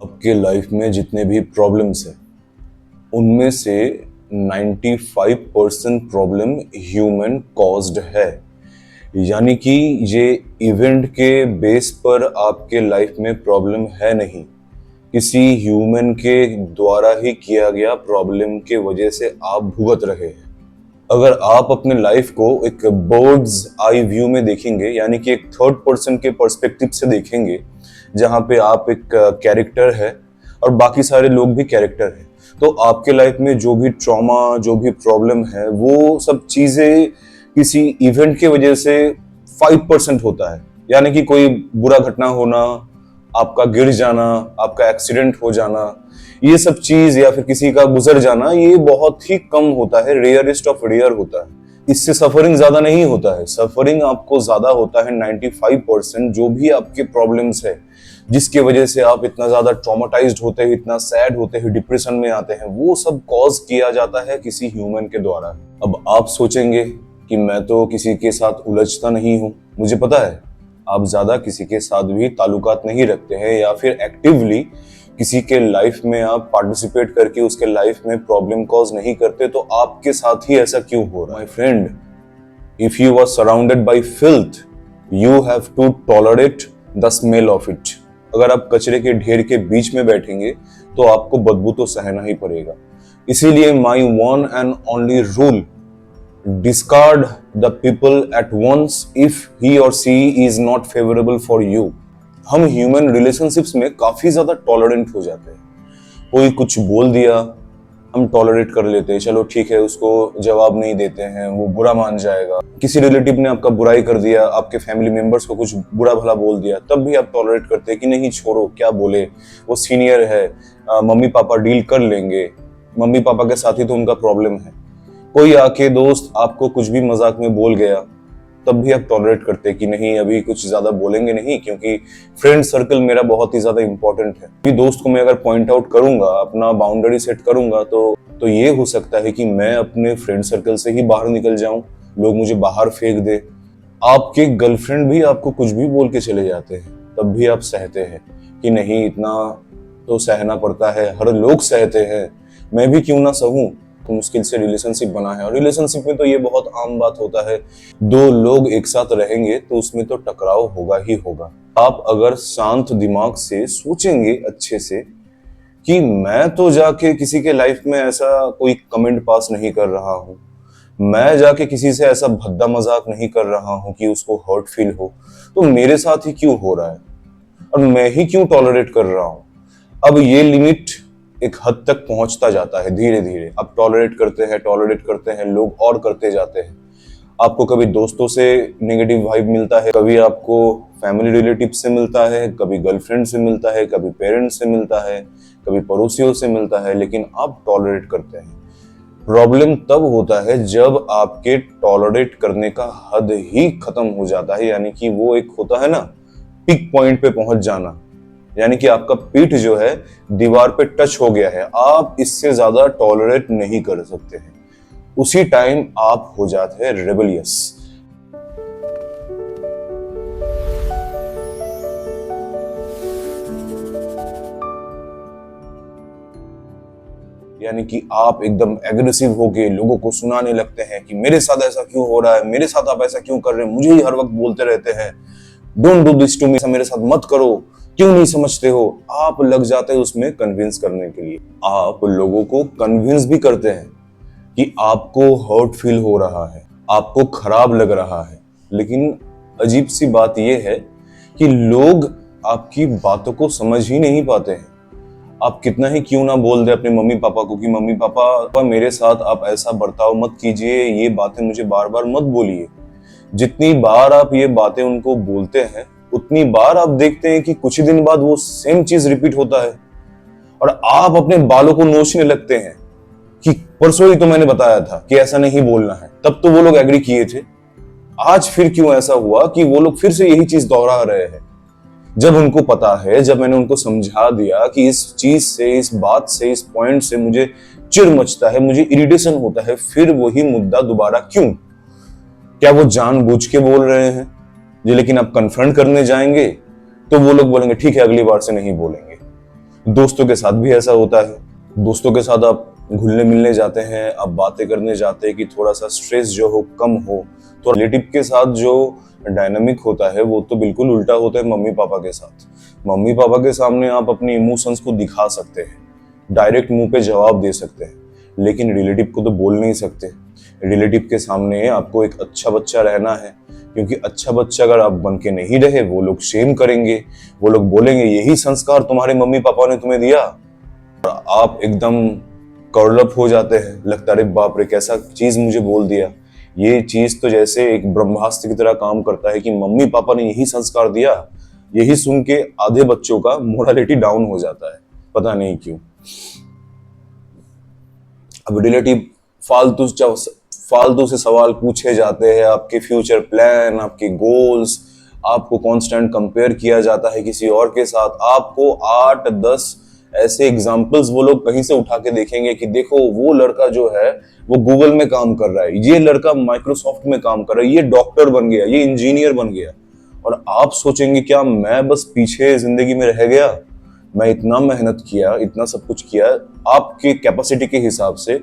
आपके लाइफ में जितने भी प्रॉब्लम्स हैं उनमें से 95% प्रॉब्लम ह्यूमन कॉज्ड है। यानी कि ये इवेंट के बेस पर आपके लाइफ में प्रॉब्लम है नहीं, किसी ह्यूमन के द्वारा ही किया गया प्रॉब्लम के वजह से आप भुगत रहे हैं। अगर आप अपने लाइफ को एक बर्ड्स आई व्यू में देखेंगे, यानी कि एक थर्ड पर्सन के पर्सपेक्टिव से देखेंगे, जहां पे आप एक कैरेक्टर है और बाकी सारे लोग भी कैरेक्टर हैं, तो आपके लाइफ में जो भी ट्रॉमा, जो भी प्रॉब्लम है, वो सब चीजें किसी इवेंट के वजह से 5% होता है। यानी कि कोई बुरा घटना होना, आपका गिर जाना, आपका एक्सीडेंट हो जाना, ये सब चीज, या फिर किसी का गुजर जाना, ये बहुत ही कम होता है, रेयरेस्ट ऑफ रेयर होता है। इससे सफरिंग ज्यादा नहीं होता है। सफरिंग आपको ज्यादा होता है 95%, जो भी आपके प्रॉब्लम्स है जिसके वजह से आप इतना ज्यादा ट्रॉमाटाइज्ड होते हैं, इतना सैड होते हैं, डिप्रेशन में आते हैं, वो सब कॉज किया जाता है किसी ह्यूमन के द्वारा। अब आप सोचेंगे कि मैं तो किसी के साथ उलझता नहीं हूं। मुझे पता है आप ज्यादा किसी के साथ भी ताल्लुकात नहीं रखते हैं, या फिर एक्टिवली किसी के लाइफ में आप पार्टिसिपेट करके उसके लाइफ में प्रॉब्लम कॉज नहीं करते, तो आपके साथ ही ऐसा क्यों हो रहा है? My friend, if you are surrounded by filth, you have to tolerate the smell of it. अगर आप कचरे के ढेर के बीच में बैठेंगे तो आपको बदबू तो सहना ही पड़ेगा। इसीलिए my one and only rule, discard the people at once if he और she is not favourable for you. हम ह्यूमन रिलेशनशिप्स में काफी ज्यादा टॉलरेंट हो जाते हैं। कोई कुछ बोल दिया, हम टॉलरेट कर लेते हैं, चलो ठीक है, उसको जवाब नहीं देते हैं, वो बुरा मान जाएगा। किसी रिलेटिव ने आपका बुराई कर दिया, आपके फैमिली मेंबर्स को कुछ बुरा भला बोल दिया, तब भी आप टॉलरेट करते हैं कि नहीं छोड़ो, क्या बोले, वो सीनियर है, मम्मी पापा डील कर लेंगे, मम्मी पापा के साथ ही तो उनका प्रॉब्लम है। कोई आके दोस्त आपको कुछ भी मजाक में बोल गया, तब भी आप टॉलरेट करते हैं कि नहीं अभी कुछ ज्यादा बोलेंगे नहीं, क्योंकि फ्रेंड सर्कल मेरा बहुत ही ज्यादा इंपॉर्टेंट है। कि दोस्त को मैं अगर पॉइंट आउट करूंगा, अपना बाउंड्री सेट करूंगा, तो ये हो सकता है कि मैं अपने फ्रेंड सर्कल से ही बाहर निकल जाऊं, लोग मुझे बाहर फेंक दे। आपके गर्लफ्रेंड भी आपको कुछ भी बोल के चले जाते हैं, तब भी आप सहते हैं कि नहीं इतना तो सहना पड़ता है, हर लोग सहते हैं, मैं भी क्यों ना सहूं। तो मुश्किल से रिलेशनशिप बना है, और रिलेशनशिप में तो ये बहुत आम बात होता है, दो लोग एक साथ रहेंगे तो उसमें तो टकराव होगा ही होगा। आप अगर शांत दिमाग से सोचेंगे अच्छे से कि मैं तो जाके किसी के लाइफ में ऐसा कोई कमेंट पास नहीं कर रहा हूं, मैं जाके किसी से ऐसा भद्दा मजाक नहीं कर रहा हूं कि उसको हर्ट फील हो, तो मेरे साथ ही क्यों हो रहा है और मैं ही क्यों टॉलरेट कर रहा हूं। अब ये लिमिट एक हद तक पहुंचता जाता है, धीरे धीरे आप टॉलरेट करते हैं, लोग और करते जाते हैं। आपको कभी दोस्तों से नेगेटिव वाइब मिलता है, कभी आपको फैमिली रिलेटिव से मिलता है, कभी गर्लफ्रेंड से मिलता है, कभी पेरेंट्स से मिलता है, कभी पड़ोसियों से मिलता है, लेकिन आप टॉलरेट करते हैं। प्रॉब्लम तब होता है जब आपके टॉलरेट करने का हद ही खत्म हो जाता है, यानी कि वो एक होता है ना, पिक पॉइंट पे पहुंच जाना, यानी कि आपका पीठ जो है दीवार पे टच हो गया है, आप इससे ज्यादा टॉलरेट नहीं कर सकते हैं। उसी टाइम आप हो जाते हैं रेबेलियस। यानी कि आप एकदम एग्रेसिव होके लोगों को सुनाने लगते हैं कि मेरे साथ ऐसा क्यों हो रहा है, मेरे साथ आप ऐसा क्यों कर रहे हैं, मुझे ही हर वक्त बोलते रहते हैं, don't do this to me, मेरे साथ मत करो, क्यों नहीं समझते हो। आप लग जाते हैं उसमें कन्विंस करने के लिए। आप लोगों को कन्विंस भी करते हैं कि आपको हर्ट फील हो रहा है, आपको खराब लग रहा है, लेकिन अजीब सी बात यह है कि लोग आपकी बातों को समझ ही नहीं पाते हैं। आप कितना ही क्यों ना बोल दे अपने मम्मी पापा को कि मम्मी पापा मेरे साथ आप ऐसा बर्ताव मत कीजिए, ये बातें मुझे बार बार मत बोलिए। जितनी बार आप ये बातें उनको बोलते हैं, उतनी बार आप देखते हैं कि कुछ ही दिन बाद वो सेम चीज रिपीट होता है, और आप अपने बालों को नोचने लगते हैं कि परसों ही तो मैंने बताया था कि ऐसा नहीं बोलना है, तब तो वो लोग एग्री किए थे, आज फिर क्यों ऐसा हुआ कि वो लोग फिर से यही चीज दोहरा रहे हैं। जब उनको पता है, जब मैंने उनको समझा दिया कि इस चीज से, इस बात से, इस पॉइंट से मुझे चिढ़ मचता है, मुझे इरिटेशन होता है, फिर वही मुद्दा दोबारा क्यों? क्या वो जानबूझ के बोल रहे हैं? जी, लेकिन आप कन्फ्रंट करने जाएंगे तो वो लोग बोलेंगे ठीक है अगली बार से नहीं बोलेंगे। दोस्तों के साथ भी ऐसा होता है। दोस्तों के साथ आप घुलने मिलने जाते हैं, आप बातें करने जाते हैं कि थोड़ा सा स्ट्रेस जो हो कम हो। तो रिलेटिव के साथ जो डायनामिक होता है वो तो बिल्कुल उल्टा होता है मम्मी पापा के साथ। मम्मी पापा के सामने आप अपनी इमोशंस को दिखा सकते हैं, डायरेक्ट मुंह पे जवाब दे सकते हैं, लेकिन रिलेटिव को तो बोल नहीं सकते। रिलेटिव के सामने आपको एक अच्छा बच्चा रहना है, क्योंकि अच्छा बच्चा अगर आप बन के नहीं रहे वो लोग शेम करेंगे, वो लोग बोलेंगे यही संस्कार तुम्हारे मम्मी पापा ने तुम्हें दिया। और आप एकदम कर्ल अप हो जाते हैं, लगता है बाप रे कैसा चीज मुझे बोल दिया। ये चीज तो जैसे एक ब्रह्मास्त्र की तरह काम करता है कि मम्मी पापा ने यही संस्कार दिया। यही सुन के आधे बच्चों का मोरालिटी डाउन हो जाता है, पता नहीं क्यों। अब रिलेटिव फालतू से सवाल पूछे जाते हैं, आपके फ्यूचर प्लान, आपके गोल्स, आपको कांस्टेंट कंपेयर किया जाता है किसी और के साथ। आपको 8-10 ऐसे एग्जाम्पल्स वो लोग कहीं से उठा के देखेंगे कि देखो वो लड़का जो है वो गूगल में काम कर रहा है, ये लड़का माइक्रोसॉफ्ट में काम कर रहा है, ये डॉक्टर बन गया, ये इंजीनियर बन गया। और आप सोचेंगे क्या मैं बस पीछे जिंदगी में रह गया? मैं इतना मेहनत किया, इतना सब कुछ किया आपके कैपेसिटी के हिसाब से,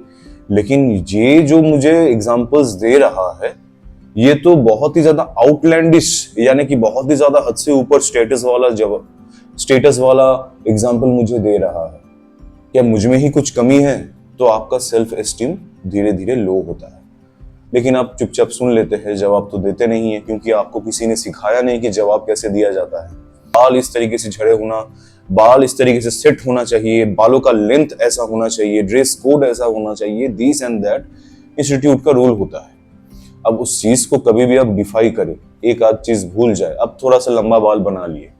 लेकिन ये जो मुझे एग्जांपल्स दे रहा है ये तो बहुत ही ज्यादा आउटलैंडिश, यानी कि बहुत ही ज्यादा हद से ऊपर स्टेटस वाला एग्जांपल मुझे दे रहा है। क्या मुझ में ही कुछ कमी है? तो आपका सेल्फ एस्टीम धीरे धीरे लो होता है। लेकिन आप चुपचाप सुन लेते हैं, जवाब तो देते नहीं है, क्योंकि आपको किसी ने सिखाया नहीं कि जवाब कैसे दिया जाता है। बाल इस तरीके से झड़े होना, बाल इस तरीके से सेट होना चाहिए, बालों का लेंथ ऐसा होना चाहिए, ड्रेस कोड ऐसा होना चाहिए, दिस एंड दैट इंस्टीट्यूट का रूल होता है। अब उस चीज को कभी भी आप डिफाई करें, एक आध चीज भूल जाए, अब थोड़ा सा लंबा बाल बना लिए,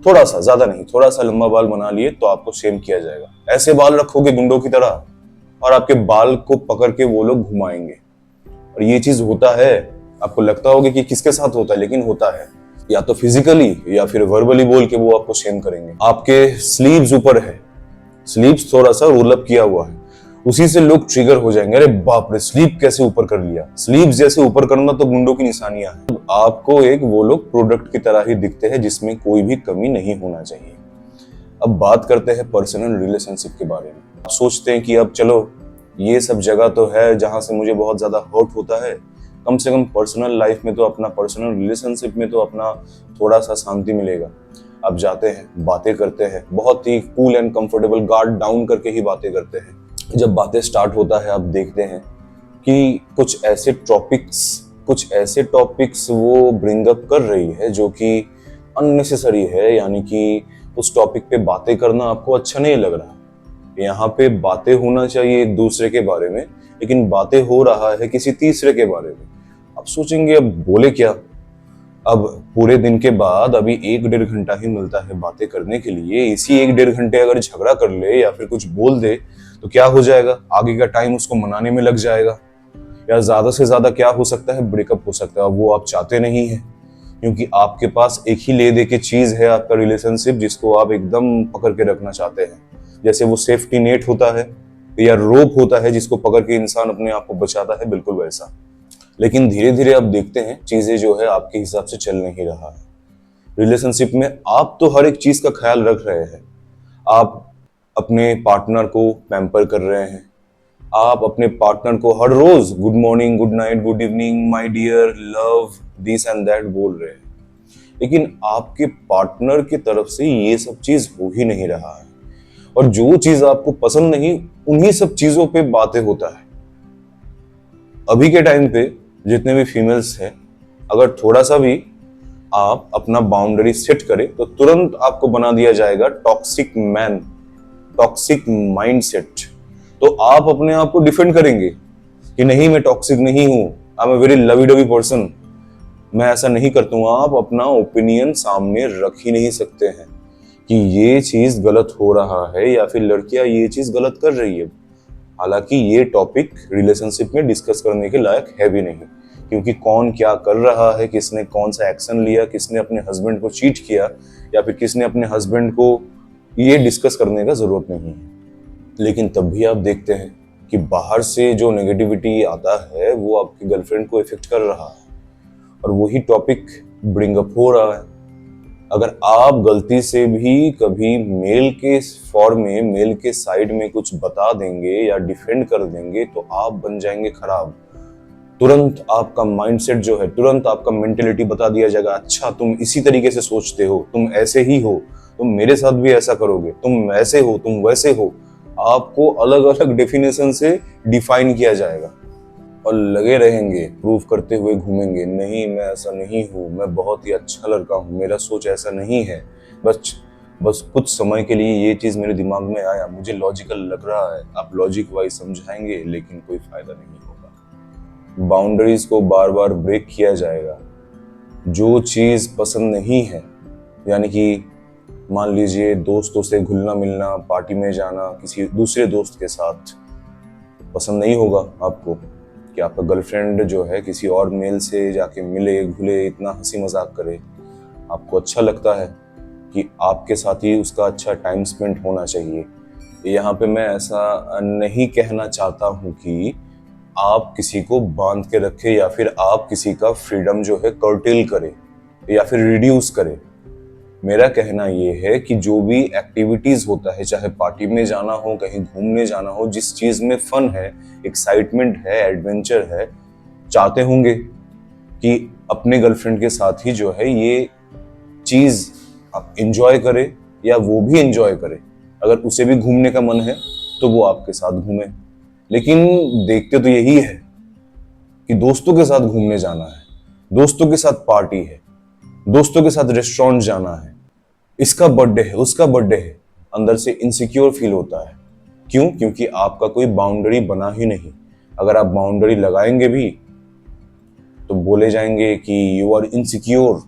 थोड़ा सा, ज्यादा नहीं, थोड़ा सा लंबा बाल बना लिए, तो आपको शेम किया जाएगा। ऐसे बाल रखोगे गुंडों की तरह और आपके बाल को पकड़ के वो लोग घुमाएंगे। और ये चीज होता है, आपको लगता होगा कि किसके साथ होता है, लेकिन होता है। या तो फिजिकली या फिर वर्बली बोल के वो आपको शेम करेंगे। आपके स्लीव्स ऊपर है, स्लीव्स थोड़ा सा रोल अप किया हुआ है, उसी से लोग ट्रिगर हो जाएंगे, अरे बाप रे स्लीव कैसे ऊपर कर लिया। स्लीव जैसे ऊपर करना तो गुंडों की निशानियां हैं। आपको एक वो लोग प्रोडक्ट की तरह ही दिखते हैं जिसमें कोई भी कमी नहीं होना चाहिए। अब बात करते हैं पर्सनल रिलेशनशिप के बारे में। आप सोचते हैं कि अब चलो ये सब जगह तो है जहां से मुझे बहुत ज्यादा हर्ट होता है, कम से कम पर्सनल लाइफ में तो अपना, पर्सनल रिलेशनशिप में तो अपना थोड़ा सा शांति मिलेगा। अब जाते हैं, बातें करते हैं, बहुत ही cool and comfortable, guard down करके ही बातें करते हैं। जब बातें स्टार्ट होता है आप देखते हैं कि कुछ ऐसे टॉपिक्स वो ब्रिंग अप कर रही है जो कि अननेसेसरी है, यानी कि उस टॉपिक पे बातें करना आपको अच्छा नहीं लग रहा। यहाँ पे बातें होना चाहिए एक दूसरे के बारे में, लेकिन बातें हो रहा है किसी तीसरे के बारे में। आप सोचेंगे अब बोले क्या। अब पूरे दिन के बाद अभी 1-1.5 घंटा ही मिलता है बातें करने के लिए, इसी 1-1.5 घंटे अगर झगड़ा कर ले या फिर कुछ बोल दे तो क्या हो जाएगा? आगे का टाइम उसको मनाने में लग जाएगा, या ज्यादा से ज्यादा क्या हो सकता है, ब्रेकअप हो सकता है। वो आप चाहते नहीं है, क्योंकि आपके पास एक ही ले दे के चीज है आपका रिलेशनशिप, जिसको आप एकदम पकड़ के रखना चाहते हैं। जैसे वो सेफ्टी नेट होता है या रोप होता है जिसको पकड़ के इंसान अपने आप को बचाता है, बिल्कुल वैसा। लेकिन धीरे धीरे आप देखते हैं चीजें जो है आपके हिसाब से चल नहीं रहा है। रिलेशनशिप में आप तो हर एक चीज का ख्याल रख रहे हैं, आप अपने पार्टनर को पैम्पर कर रहे हैं, आप अपने पार्टनर को हर रोज good morning, good night, good evening, my dear, love, this and that बोल रहे हैं, लेकिन आपके पार्टनर की तरफ से ये सब चीज हो ही नहीं रहा है। और जो चीज आपको पसंद नहीं, उन्हीं सब चीजों पे बातें होता है। अभी के टाइम पे जितने भी फीमेल्स हैं, अगर थोड़ा सा भी आप अपना बाउंड्री सेट करें तो तुरंत आपको बना दिया जाएगा टॉक्सिक मैन, टॉक्सिक माइंडसेट। तो आप अपने आप को डिफेंड करेंगे कि नहीं मैं टॉक्सिक नहीं हूं, I am a very lovey dovey person, मैं ऐसा नहीं करता हूं। आप अपना ओपिनियन सामने रख ही नहीं सकते हैं कि ये चीज गलत हो रहा है या फिर लड़कियां ये चीज गलत कर रही है। हालांकि ये टॉपिक रिलेशनशिप में डिस्कस करने के लायक है भी नहीं, क्योंकि कौन क्या कर रहा है, किसने कौन सा एक्शन लिया, किसने अपने हस्बैंड को चीट किया या फिर किसने अपने हस्बैंड को, ये डिस्कस करने का जरूरत नहीं है। लेकिन तब भी आप देखते हैं कि बाहर से जो नेगेटिविटी आता है वो आपकी गर्लफ्रेंड को इफेक्ट कर रहा है और वही टॉपिक ब्रिंग अप हो रहा है। अगर आप गलती से भी कभी मेल के फॉर्म में, मेल के साइड में कुछ बता देंगे या डिफेंड कर देंगे तो आप बन जाएंगे खराब। तुरंत आपका माइंडसेट जो है, तुरंत आपका मेंटेलिटी बता दिया जाएगा, अच्छा तुम इसी तरीके से सोचते हो, तुम ऐसे ही हो, तुम मेरे साथ भी ऐसा करोगे, तुम ऐसे हो, तुम वैसे हो। आपको अलग अलग डेफिनेशन से डिफाइन किया जाएगा और लगे रहेंगे, प्रूव करते हुए घूमेंगे, नहीं मैं ऐसा नहीं हूँ, मैं बहुत ही अच्छा लड़का हूँ, मेरा सोच ऐसा नहीं है। बस बस कुछ समय के लिए ये चीज मेरे दिमाग में आया, मुझे लॉजिकल लग रहा है, आप लॉजिक वाइज समझाएंगे लेकिन कोई फायदा नहीं होगा। बाउंड्रीज को बार बार ब्रेक किया जाएगा। जो चीज पसंद नहीं है, यानी कि मान लीजिए दोस्तों से घुलना मिलना, पार्टी में जाना किसी दूसरे दोस्त के साथ, पसंद नहीं होगा आपको कि आपका गर्लफ्रेंड जो है किसी और मेल से जाके मिले घुले, इतना हंसी मजाक करे। आपको अच्छा लगता है कि आपके साथ ही उसका अच्छा टाइम स्पेंड होना चाहिए। यहाँ पे मैं ऐसा नहीं कहना चाहता हूँ कि आप किसी को बांध के रखे या फिर आप किसी का फ्रीडम जो है कर्टेल करे या फिर रिड्यूस करे। मेरा कहना ये है कि जो भी एक्टिविटीज होता है, चाहे पार्टी में जाना हो, कहीं घूमने जाना हो, जिस चीज में फन है, एक्साइटमेंट है, एडवेंचर है, चाहते होंगे कि अपने गर्लफ्रेंड के साथ ही जो है ये चीज आप एंजॉय करे या वो भी एंजॉय करे। अगर उसे भी घूमने का मन है तो वो आपके साथ घूमे। लेकिन देखते तो यही है कि दोस्तों के साथ घूमने जाना है, दोस्तों के साथ पार्टी है, दोस्तों के साथ रेस्टोरेंट जाना है, इसका बर्थडे है, उसका बर्थडे है, अंदर से इनसिक्योर फील होता है। क्यों? क्योंकि आपका कोई बाउंड्री बना ही नहीं। अगर आप बाउंड्री लगाएंगे भी तो बोले जाएंगे कि यू आर इनसिक्योर,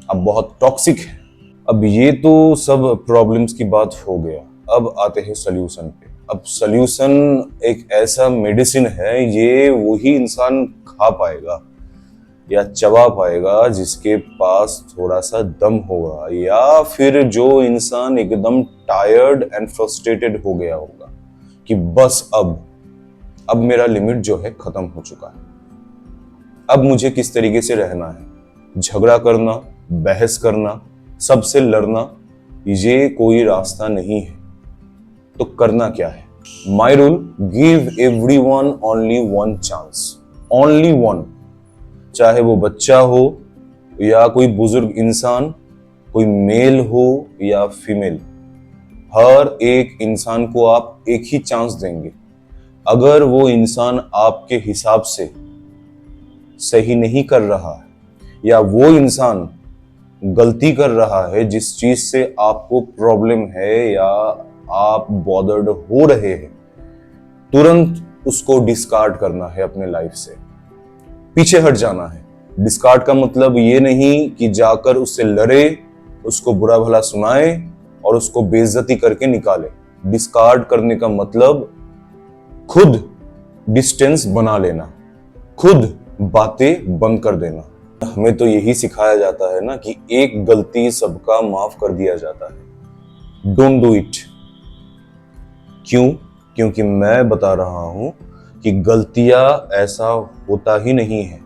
आप बहुत टॉक्सिक है। अब ये तो सब प्रॉब्लम्स की बात हो गया। अब आते हैं सोल्यूशन पे। अब सोल्यूशन एक ऐसा मेडिसिन है, ये वही इंसान खा पाएगा या चबा पाएगा जिसके पास थोड़ा सा दम होगा, या फिर जो इंसान एकदम टायर्ड एंड फ्रस्ट्रेटेड हो गया होगा कि बस अब मेरा लिमिट जो है खत्म हो चुका है, अब मुझे किस तरीके से रहना है। झगड़ा करना, बहस करना, सबसे लड़ना, ये कोई रास्ता नहीं है। तो करना क्या है? My rule, give everyone only one chance, only one. चाहे वो बच्चा हो या कोई बुजुर्ग इंसान, कोई मेल हो या फीमेल, हर एक इंसान को आप एक ही चांस देंगे। अगर वो इंसान आपके हिसाब से सही नहीं कर रहा है या वो इंसान गलती कर रहा है, जिस चीज से आपको प्रॉब्लम है या आप बॉदर्ड हो रहे हैं, तुरंत उसको डिस्कार्ड करना है अपने लाइफ से, पीछे हट जाना है। डिस्कार्ड का मतलब ये नहीं कि जाकर उससे लड़े, उसको बुरा भला सुनाए और उसको बेइज्जती करके निकाले। डिस्कार्ड करने का मतलब खुद डिस्टेंस बना लेना, खुद बातें बंद कर देना। हमें तो यही सिखाया जाता है ना कि एक गलती सबका माफ कर दिया जाता है। Don't do it. क्यों? क्योंकि मैं बता रहा हूं कि गलतियां ऐसा होता ही नहीं है।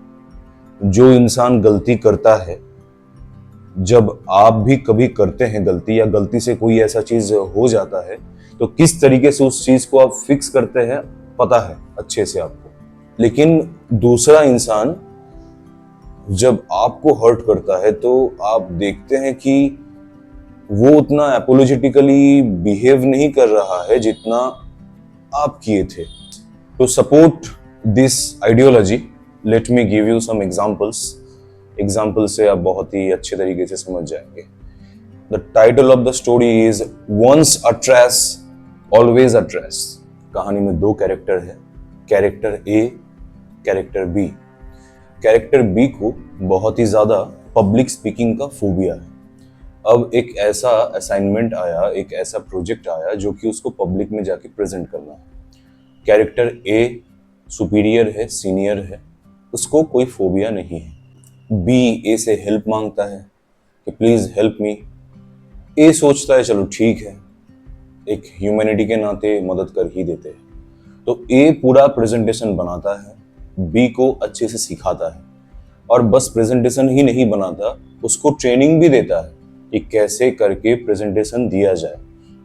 जो इंसान गलती करता है, जब आप भी कभी करते हैं गलती या गलती से कोई ऐसा चीज हो जाता है, तो किस तरीके से उस चीज को आप फिक्स करते हैं पता है अच्छे से आपको। लेकिन दूसरा इंसान जब आपको हर्ट करता है तो आप देखते हैं कि वो उतना एपोलॉजिटिकली बिहेव नहीं कर रहा है जितना आप किए थे। To support this ideology, let me give you some examples. Example से आप बहुत ही अच्छे तरीके से समझ जाएंगे। The title of the story is once a trace always a trace. कहानी में दो कैरेक्टर है, character A, character B. Character B को बहुत ही ज्यादा पब्लिक स्पीकिंग का फोबिया है। अब एक ऐसा असाइनमेंट आया, एक ऐसा प्रोजेक्ट आया जो कि उसको पब्लिक में जाके प्रेजेंट करना है। कैरेक्टर ए सुपीरियर है, सीनियर है, उसको कोई फोबिया नहीं है। बी ए से हेल्प मांगता है कि प्लीज हेल्प मी। ए सोचता है चलो ठीक है, एक ह्यूमैनिटी के नाते मदद कर ही देते हैं। तो ए पूरा प्रेजेंटेशन बनाता है, बी को अच्छे से सिखाता है, और बस प्रेजेंटेशन ही नहीं बनाता, उसको ट्रेनिंग भी देता है कि कैसे करके प्रेजेंटेशन दिया जाए,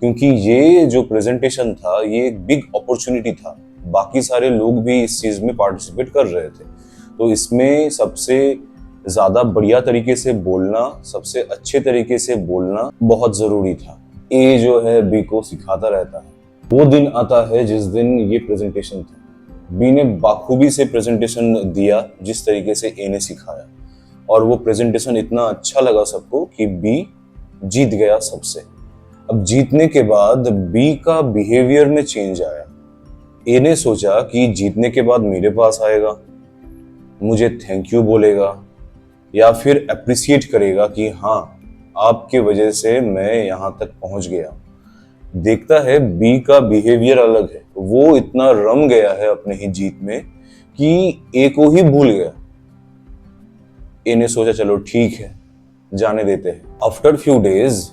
क्योंकि ये जो प्रेजेंटेशन था ये एक बिग अपॉर्चुनिटी था। बाकी सारे लोग भी इस चीज में पार्टिसिपेट कर रहे थे, तो इसमें सबसे ज्यादा बढ़िया तरीके से बोलना, सबसे अच्छे तरीके से बोलना बहुत जरूरी था। ए जो है बी को सिखाता रहता है। वो दिन आता है जिस दिन ये प्रेजेंटेशन था। बी ने बाखूबी से प्रेजेंटेशन दिया जिस तरीके से ए ने सिखाया, और वो प्रेजेंटेशन इतना अच्छा लगा सबको कि बी जीत गया सबसे। अब जीतने के बाद बी का बिहेवियर में चेंज आया। ए ने सोचा कि जीतने के बाद मेरे पास आएगा, मुझे थैंक यू बोलेगा या फिर अप्रिशिएट करेगा कि हाँ आपके वजह से मैं यहाँ तक पहुंच गया। देखता है बी का बिहेवियर अलग है। वो इतना रम गया है अपने ही जीत में कि ए को ही भूल गया। ए ने सोचा चलो ठीक है, जाने देते हैं। आफ्टर फ्यू डेज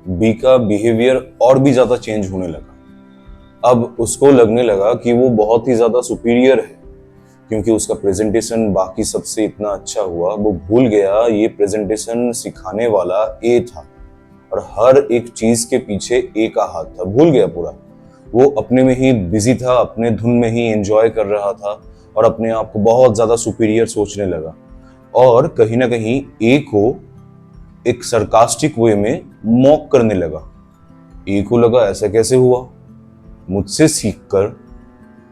बी का बिहेवियर और भी ज्यादा चेंज होने लगा। अब उसको लगने लगा कि वो बहुत ही ज्यादा सुपीरियर है, क्योंकि उसका प्रेजेंटेशन बाकी सबसे इतना अच्छा हुआ। वो भूल गया ये प्रेजेंटेशन सिखाने वाला ए था, और हर एक चीज के पीछे ए का हाथ था। भूल गया पूरा। वो अपने में ही बिजी था, अपने धुन में ही एंजॉय कर रहा था, और अपने आप को बहुत ज्यादा सुपीरियर सोचने लगा। और कहीं ना कहीं ए को एक सरकास्टिक वे में मॉक करने लगा। ए को लगा ऐसा कैसे हुआ, मुझसे सीखकर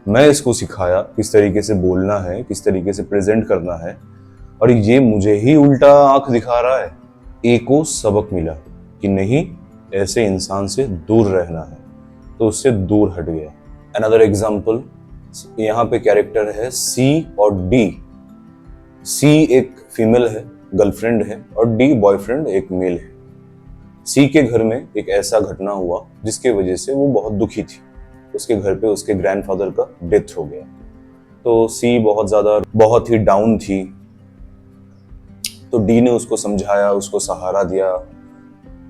मैं इसको सिखाया किस तरीके से बोलना है, किस तरीके से प्रेजेंट करना है, और ये मुझे ही उल्टा आंख दिखा रहा है। ए को सबक मिला कि नहीं, ऐसे इंसान से दूर रहना है, तो उससे दूर हट गया। अनदर एग्जाम्पल, यहाँ पे कैरेक्टर है सी और डी। सी एक फीमेल है, गर्लफ्रेंड है, और डी बॉयफ्रेंड एक मेल है। सी के घर में एक ऐसा घटना हुआ जिसके वजह से वो बहुत दुखी थी। उसके घर पे उसके ग्रैंडफादर का डेथ हो गया, तो सी बहुत ही डाउन थी। तो डी ने उसको समझाया, उसको सहारा दिया,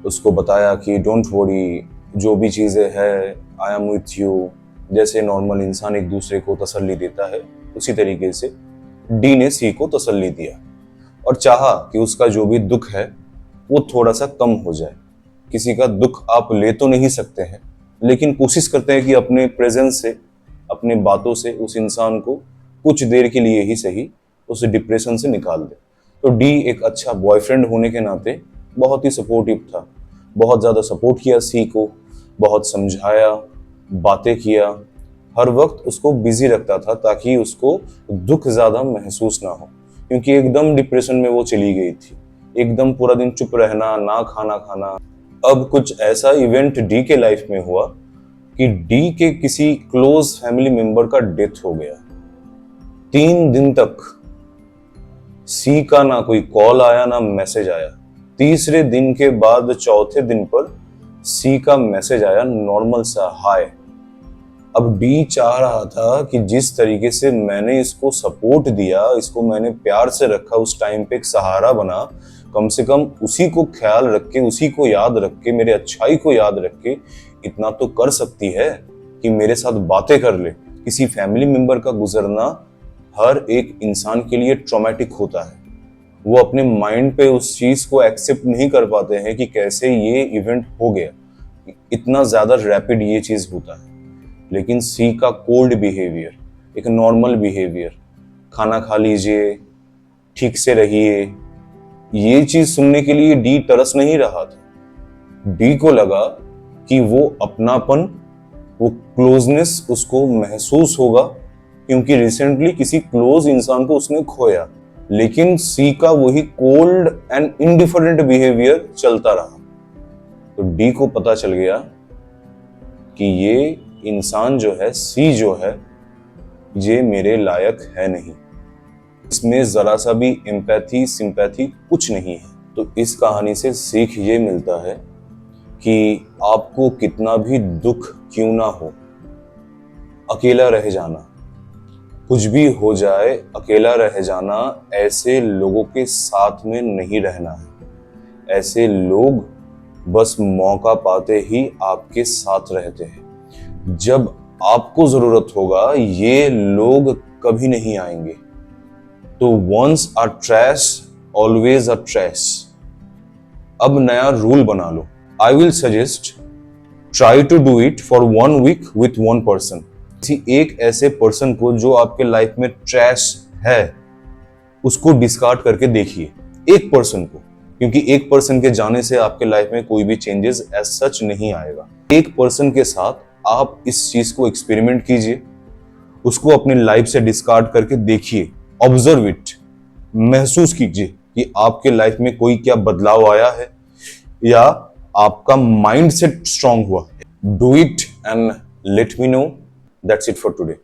उसको बताया कि डोंट वरी, जो भी चीजें है आई एम विथ यू। जैसे नॉर्मल इंसान एक दूसरे को तसल्ली देता है, उसी तरीके से डी ने सी को तसल्ली दिया, और चाहा कि उसका जो भी दुख है वो थोड़ा सा कम हो जाए। किसी का दुख आप ले तो नहीं सकते हैं, लेकिन कोशिश करते हैं कि अपने प्रेजेंस से, अपने बातों से उस इंसान को कुछ देर के लिए ही सही उस डिप्रेशन से निकाल दे। तो डी एक अच्छा बॉयफ्रेंड होने के नाते बहुत ही सपोर्टिव था, बहुत ज़्यादा सपोर्ट किया सी को, बहुत समझाया, बातें किया, हर वक्त उसको बिजी रखता था ताकि उसको दुख ज़्यादा महसूस ना हो, क्योंकि एकदम डिप्रेशन में वो चली गई थी। एकदम पूरा दिन चुप रहना, ना खाना खाना। अब कुछ ऐसा इवेंट डी के लाइफ में हुआ कि डी के किसी क्लोज फैमिली मेंबर का डेथ हो गया। 3 दिन तक सी का ना कोई कॉल आया, ना मैसेज आया। तीसरे दिन के बाद चौथे दिन पर सी का मैसेज आया, नॉर्मल सा हाय। अब डी चाह रहा था कि जिस तरीके से मैंने इसको सपोर्ट दिया, इसको मैंने प्यार से रखा, उस टाइम पे एक सहारा बना, कम से कम उसी को ख्याल रख के, उसी को याद रख के, मेरे अच्छाई को याद रख के इतना तो कर सकती है कि मेरे साथ बातें कर ले। किसी फैमिली मेंबर का गुजरना हर एक इंसान के लिए ट्रॉमेटिक होता है। वो अपने माइंड पे उस चीज को एक्सेप्ट नहीं कर पाते हैं कि कैसे ये इवेंट हो गया, इतना ज्यादा रैपिड ये चीज होता है। लेकिन सी का कोल्ड बिहेवियर, एक नॉर्मल बिहेवियर, खाना खा लीजिए, ठीक से रहिए, ये चीज सुनने के लिए डी तरस नहीं रहा था। डी को लगा कि वो अपनापन, वो क्लोजनेस उसको महसूस होगा, क्योंकि रिसेंटली किसी क्लोज इंसान को उसने खोया। लेकिन सी का वही कोल्ड एंड इंडिफरेंट बिहेवियर चलता रहा। तो डी को पता चल गया कि ये इंसान जो है, सी जो है, ये मेरे लायक है नहीं, इसमें जरा सा भी एम्पैथी, सिंपैथी कुछ नहीं है। तो इस कहानी से सीख ये मिलता है कि आपको कितना भी दुख क्यों ना हो, अकेला रह जाना, कुछ भी हो जाए अकेला रह जाना, ऐसे लोगों के साथ में नहीं रहना है। ऐसे लोग बस मौका पाते ही आपके साथ रहते हैं। जब आपको जरूरत होगा ये लोग कभी नहीं आएंगे। तो once a trash always a trash. अब नया रूल बना लो। I will suggest try to do it for 1 week with 1 person. किसी एक ऐसे पर्सन को जो आपके लाइफ में ट्रैश है, उसको डिस्कार्ड करके देखिए, एक पर्सन को, क्योंकि एक पर्सन के जाने से आपके लाइफ में कोई भी चेंजेस एज सच नहीं आएगा। एक पर्सन के साथ आप इस चीज को एक्सपेरिमेंट कीजिए, उसको अपनी लाइफ से डिस्कार्ड करके देखिए, ऑब्जर्व इट, महसूस कीजिए कि आपके लाइफ में कोई क्या बदलाव आया है या आपका माइंड सेट स्ट्रांग हुआ है। Do it and let me know. That's it for today.